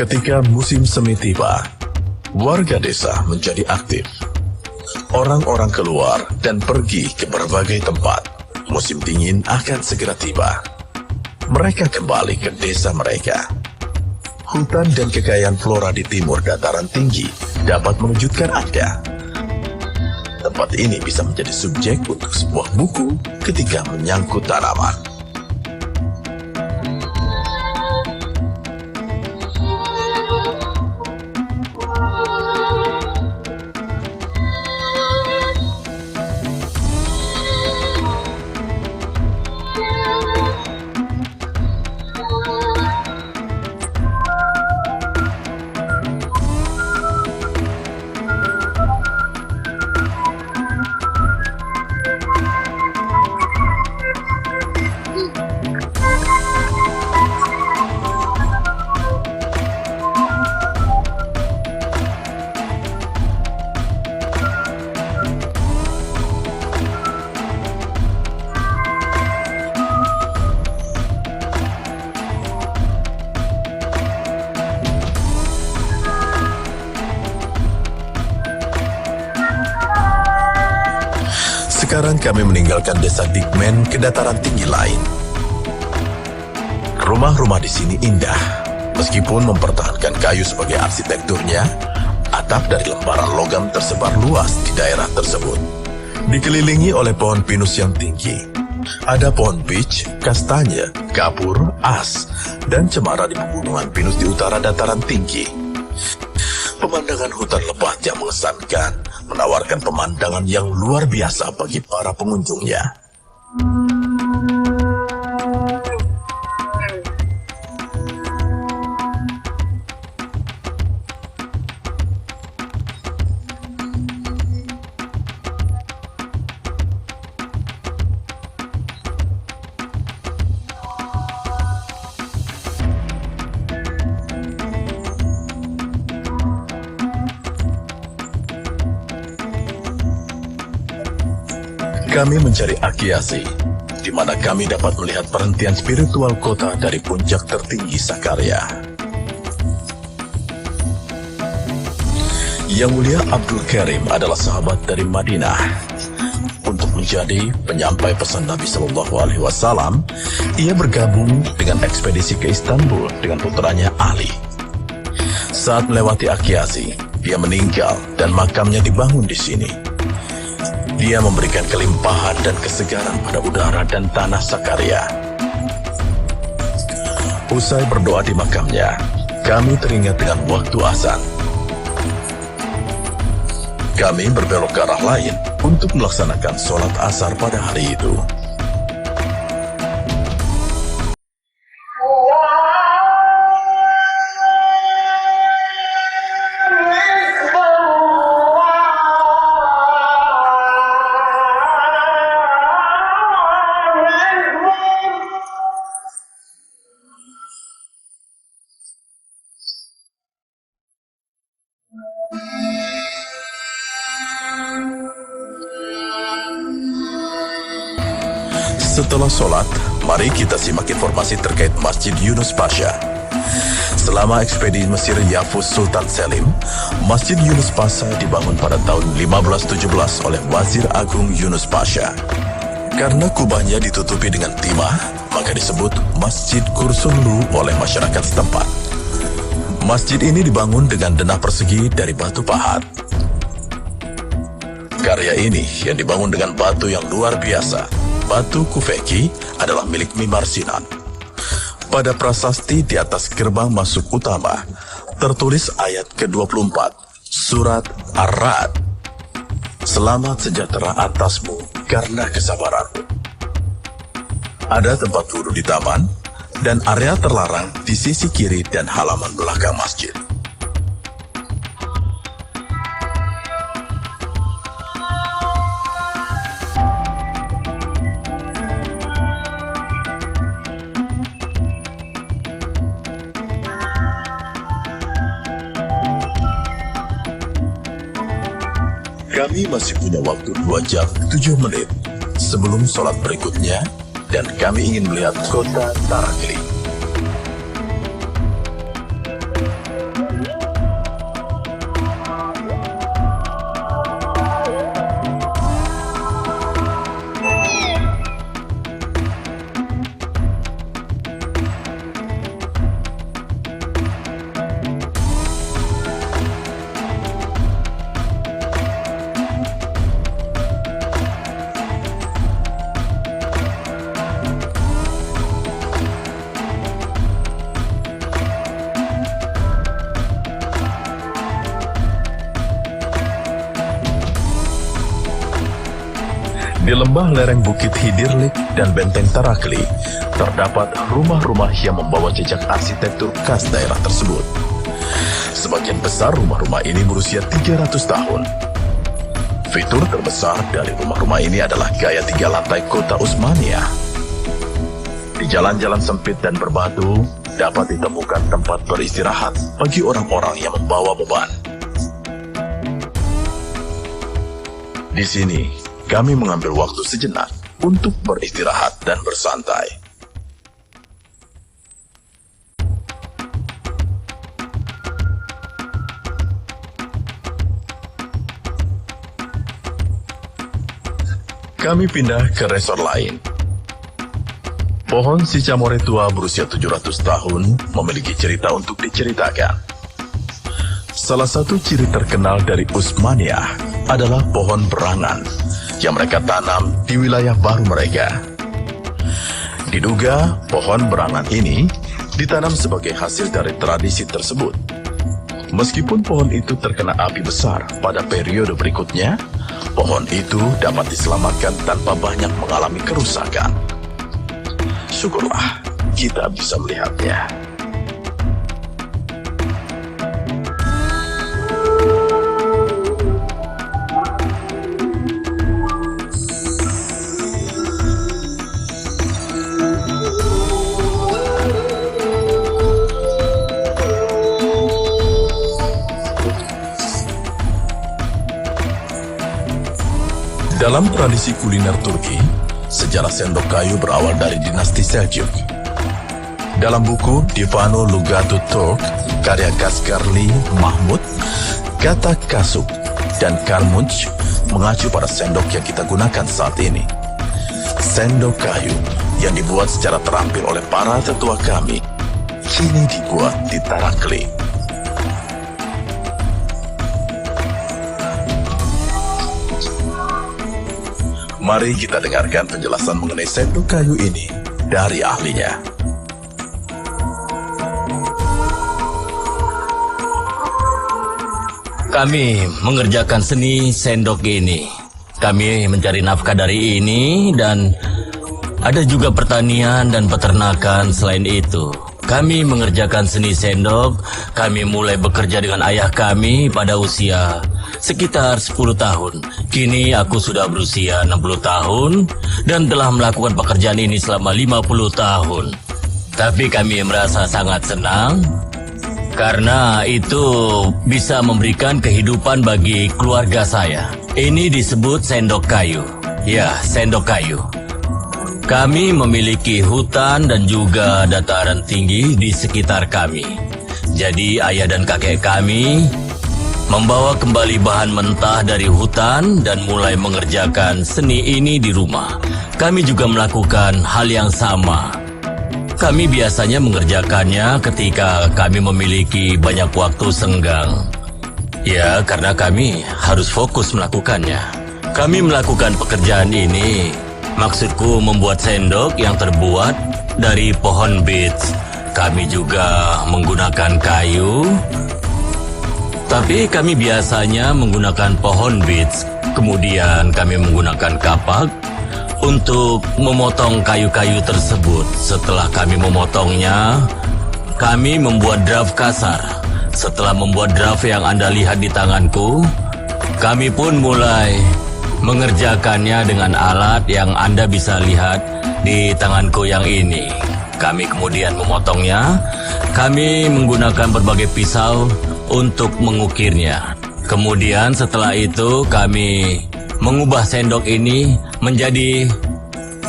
Ketika musim semi tiba, warga desa menjadi aktif. Orang-orang keluar dan pergi ke berbagai tempat. Musim dingin akan segera tiba. Mereka kembali ke desa mereka. Hutan dan kekayaan flora di timur dataran tinggi dapat mengejutkan Anda. Tempat ini bisa menjadi subjek untuk sebuah buku ketika menyangkut tanaman. Sekarang kami meninggalkan desa Dikmen ke dataran tinggi lain. Rumah-rumah di sini indah, meskipun mempertahankan kayu sebagai arsitekturnya. Atap dari lembaran logam tersebar luas di daerah tersebut, dikelilingi oleh pohon pinus yang tinggi. Ada pohon beech, kastanye, kapur, as, dan cemara di pegunungan pinus di utara dataran tinggi. Pemandangan hutan lebat yang mengesankan menawarkan pemandangan yang luar biasa bagi para pengunjungnya. Kami mencari Akiasi, di mana kami dapat melihat perhentian spiritual kota dari puncak tertinggi Sakarya. Yang Mulia Abdul Karim adalah sahabat dari Madinah. Untuk menjadi penyampai pesan Nabi Shallallahu Alaihi Wasallam, ia bergabung dengan ekspedisi ke Istanbul dengan putranya Ali. Saat melewati Akiasi, dia meninggal dan makamnya dibangun di sini. Dia memberikan kelimpahan dan kesegaran pada udara dan tanah Sakarya. Usai berdoa di makamnya, kami teringat dengan waktu azan. Kami berbelok ke arah lain untuk melaksanakan sholat asar pada hari itu. Setelah sholat, mari kita simak informasi terkait Masjid Yunus Pasha. Selama ekspedisi Mesir Yafuz Sultan Selim, Masjid Yunus Pasha dibangun pada tahun 1517 oleh Wazir Agung Yunus Pasha. Karena kubahnya ditutupi dengan timah, maka disebut Masjid Kursunlu oleh masyarakat setempat. Masjid ini dibangun dengan denah persegi dari batu pahat. Karya ini yang dibangun dengan batu yang luar biasa, batu kufeki, adalah milik Mimar Sinan. Pada prasasti di atas gerbang masuk utama, tertulis ayat ke-24, surat Ar-Ra'd. Selamat sejahtera atasmu karena kesabaranmu. Ada tempat wudhu di taman, dan area terlarang di sisi kiri dan halaman belakang masjid. Kami masih punya waktu 2 jam 7 menit sebelum sholat berikutnya, dan kami ingin melihat kota Tarakli. Di lembah lereng Bukit Hidirlik dan Benteng Tarakli, terdapat rumah-rumah yang membawa jejak arsitektur khas daerah tersebut. Sebagian besar rumah-rumah ini berusia 300 tahun. Fitur terbesar dari rumah-rumah ini adalah gaya 3 lantai kota Utsmaniyah. Di jalan-jalan sempit dan berbatu, dapat ditemukan tempat beristirahat bagi orang-orang yang membawa beban. Di sini, kami mengambil waktu sejenak untuk beristirahat dan bersantai. Kami pindah ke resor lain. Pohon Sicamore tua berusia 700 tahun memiliki cerita untuk diceritakan. Salah satu ciri terkenal dari Utsmaniyah adalah pohon berangan yang mereka tanam di wilayah baru mereka. Diduga pohon berangan ini ditanam sebagai hasil dari tradisi tersebut. Meskipun pohon itu terkena api besar pada periode berikutnya, pohon itu dapat diselamatkan tanpa banyak mengalami kerusakan. Syukurlah kita bisa melihatnya. Dalam tradisi kuliner Turki, sejarah sendok kayu berawal dari dinasti Seljuk. Dalam buku Divano Lugatu Turk, karya Gaskarli Mahmud, kata kasuk dan karmunch mengacu pada sendok yang kita gunakan saat ini. Sendok kayu yang dibuat secara terampil oleh para tetua kami, kini dibuat di Tarakli. Mari kita dengarkan penjelasan mengenai sendok kayu ini dari ahlinya. Kami mengerjakan seni sendok ini. Kami mencari nafkah dari ini dan ada juga pertanian dan peternakan selain itu. Kami mengerjakan seni sendok. Kami mulai bekerja dengan ayah kami pada usia sekitar 10 tahun. Kini aku sudah berusia 60 tahun dan telah melakukan pekerjaan ini selama 50 tahun. Tapi kami merasa sangat senang karena itu bisa memberikan kehidupan bagi keluarga saya. Ini disebut sendok kayu. Ya, sendok kayu. Kami memiliki hutan dan juga dataran tinggi di sekitar kami. Jadi ayah dan kakek kami membawa kembali bahan mentah dari hutan dan mulai mengerjakan seni ini di rumah. Kami juga melakukan hal yang sama. Kami biasanya mengerjakannya ketika kami memiliki banyak waktu senggang. Ya, karena kami harus fokus melakukannya. Kami melakukan pekerjaan ini, maksudku membuat sendok yang terbuat dari pohon beech. Kami juga menggunakan kayu, tapi kami biasanya menggunakan pohon beech. Kemudian kami menggunakan kapak untuk memotong kayu-kayu tersebut. Setelah kami memotongnya, kami membuat draft kasar. Setelah membuat draft yang Anda lihat di tanganku, kami pun mulai mengerjakannya dengan alat yang Anda bisa lihat di tanganku yang ini. Kami kemudian memotongnya. Kami menggunakan berbagai pisau untuk mengukirnya. Kemudian setelah itu kami mengubah sendok ini menjadi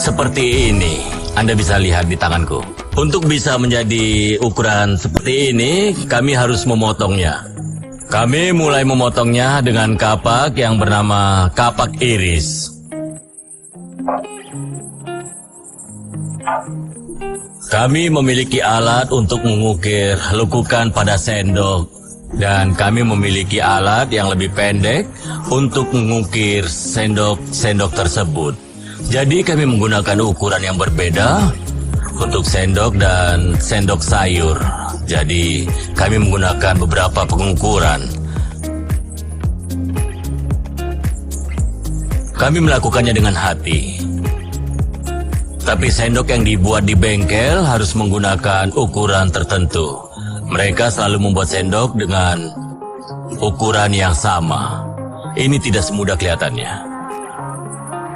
seperti ini. Anda bisa lihat di tanganku. Untuk bisa menjadi ukuran seperti ini, kami harus memotongnya. Kami mulai memotongnya dengan kapak yang bernama kapak iris. Kami memiliki alat untuk mengukir lekukan pada sendok. Dan kami memiliki alat yang lebih pendek untuk mengukir sendok-sendok tersebut. Jadi kami menggunakan ukuran yang berbeda untuk sendok dan sendok sayur. Jadi kami menggunakan beberapa pengukuran. Kami melakukannya dengan hati. Tapi sendok yang dibuat di bengkel harus menggunakan ukuran tertentu. Mereka selalu membuat sendok dengan ukuran yang sama. Ini tidak semudah kelihatannya.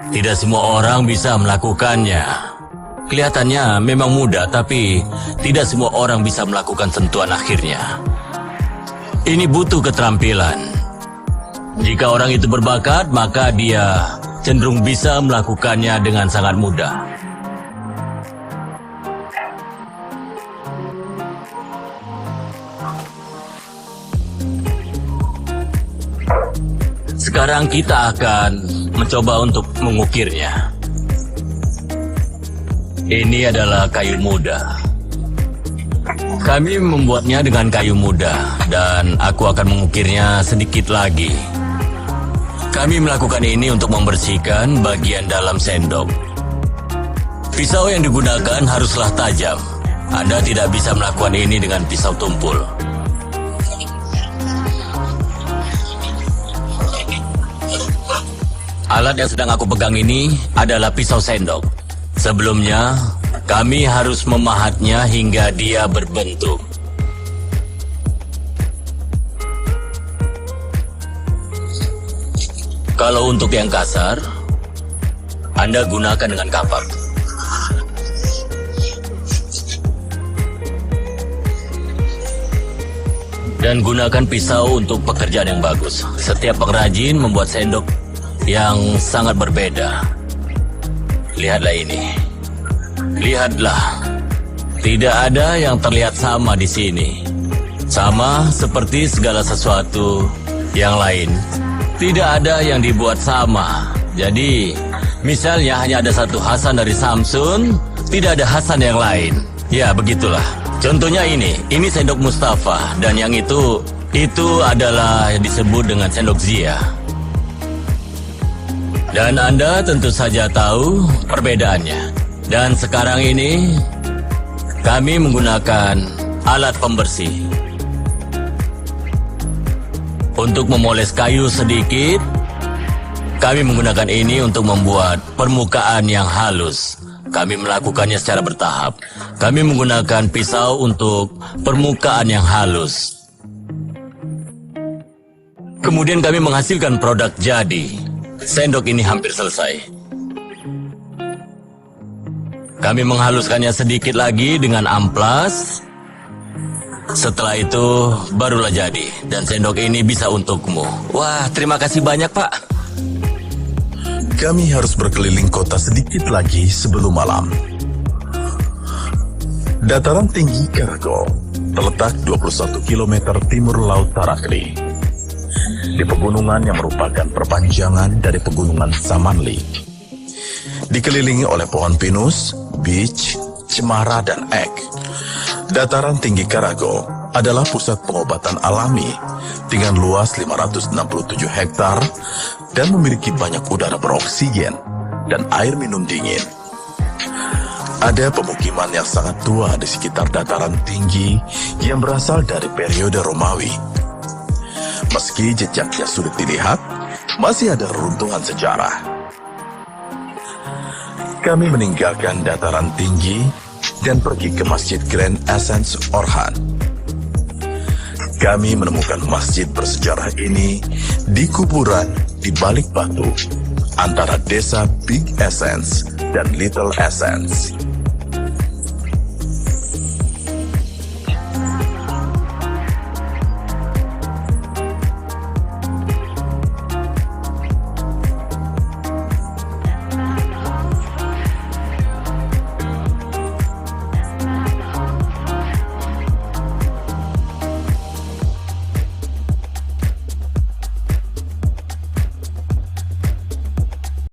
Tidak semua orang bisa melakukannya. Kelihatannya memang mudah, tapi tidak semua orang bisa melakukan sentuhan akhirnya. Ini butuh keterampilan. Jika orang itu berbakat, maka dia cenderung bisa melakukannya dengan sangat mudah. Sekarang kita akan mencoba untuk mengukirnya. Ini adalah kayu muda. Kami membuatnya dengan kayu muda dan aku akan mengukirnya sedikit lagi. Kami melakukan ini untuk membersihkan bagian dalam sendok. Pisau yang digunakan haruslah tajam. Anda tidak bisa melakukan ini dengan pisau tumpul. Alat yang sedang aku pegang ini adalah pisau sendok. Sebelumnya, kami harus memahatnya hingga dia berbentuk. Kalau untuk yang kasar, Anda gunakan dengan kapak. Dan gunakan pisau untuk pekerjaan yang bagus. Setiap pengrajin membuat sendok yang sangat berbeda. Lihatlah ini. Lihatlah. Tidak ada yang terlihat sama di sini. Sama seperti segala sesuatu yang lain. Tidak ada yang dibuat sama. Jadi, misalnya hanya ada satu Hasan dari Samsun, tidak ada Hasan yang lain. Ya, begitulah. Contohnya ini sendok Mustafa, dan yang itu adalah yang disebut dengan sendok Zia. Dan Anda tentu saja tahu perbedaannya. Dan sekarang ini, kami menggunakan alat pembersih. Untuk memoles kayu sedikit, kami menggunakan ini untuk membuat permukaan yang halus. Kami melakukannya secara bertahap. Kami menggunakan pisau untuk permukaan yang halus. Kemudian kami menghasilkan produk jadi. Sendok ini hampir selesai. Kami menghaluskannya sedikit lagi dengan amplas. Setelah itu barulah jadi. Dan sendok ini bisa untukmu. Wah, terima kasih banyak, Pak. Kami harus berkeliling kota sedikit lagi sebelum malam. Dataran tinggi Karago terletak 21 km timur Laut Tarakli. Di pegunungan yang merupakan perpanjangan dari pegunungan Samanli. Dikelilingi oleh pohon pinus, beech, cemara, dan ek. Dataran tinggi Karago adalah pusat pengobatan alami dengan luas 567 hektar dan memiliki banyak udara beroksigen dan air minum dingin. Ada pemukiman yang sangat tua di sekitar dataran tinggi yang berasal dari periode Romawi. Meski jejaknya sulit dilihat, masih ada reruntuhan sejarah. Kami meninggalkan dataran tinggi dan pergi ke Masjid Grand Essence Orhan. Kami menemukan masjid bersejarah ini di kuburan di balik batu antara desa Big Essence dan Little Essence.